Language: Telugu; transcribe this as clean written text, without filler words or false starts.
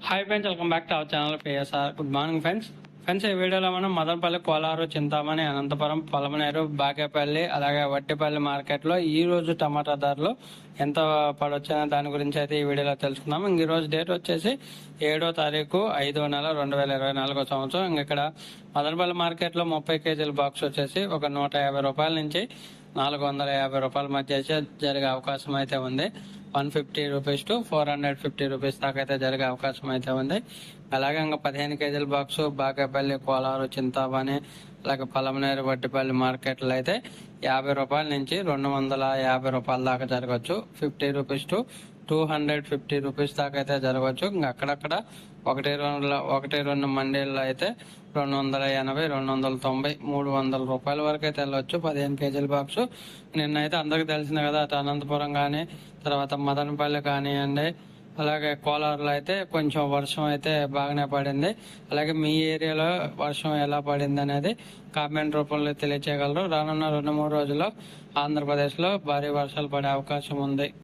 Hi friends, welcome back to our channel PSR. Good morning friends. ఈ వీడియోలో మనం మదనపల్లి, కోలారు, చింతామణి, అనంతపురం, పలమనేరు, బాగేపల్లి అలాగే వట్టిపల్లి మార్కెట్లో ఈ రోజు టమాటా ధరలు ఎంత పడొచ్చనే దాని గురించి అయితే ఈ వీడియోలో తెలుసుకుందాం. ఈ రోజు డేట్ వచ్చేసి 7వ తారీఖు 5వ నెల 2024 సంవత్సరం. ఇక్కడ మదనపల్లి మార్కెట్లో 30 కేజీల బాక్స్ వచ్చేసి ఒక 150 రూపాయల నుంచి 450 రూపాయల మధ్య అయితే జరిగే అవకాశం అయితే ఉంది. 150 రూపీస్ టు 450 రూపీస్ దాకా అయితే జరిగే అవకాశం అయితే ఉంది. అలాగే ఇంకా 15 కేజీల బాక్స్ బాగేపల్లి, కోలారు, చింతామణి అలాగే పలమనేరు, వట్టిపల్లి మార్కెట్లో అయితే 50 రూపాయల నుంచి 250 రూపాయల దాకా జరగవచ్చు. 50 రూపీస్ టు 250 రూపీస్ దాకా అయితే జరగవచ్చు. ఇంకా అక్కడక్కడ ఒకటి రెండు మండీల్లో అయితే 280, 290, 300 రూపాయల వరకు అయితే వెళ్ళవచ్చు 15 కేజీల బాక్స్. నిన్నైతే అందరికి తెలిసింది కదా, అటు అనంతపురం కానీ తర్వాత మదనపల్లి కానివ్వండి అలాగే కోలారులో అయితే కొంచెం వర్షం అయితే బాగానే పడింది. అలాగే మీ ఏరియాలో వర్షం ఎలా పడింది అనేది కామెంట్ రూపంలో తెలియచేయగలరు. రానున్న 2-3 రోజుల్లో ఆంధ్రప్రదేశ్లో భారీ వర్షాలు పడే అవకాశం ఉంది.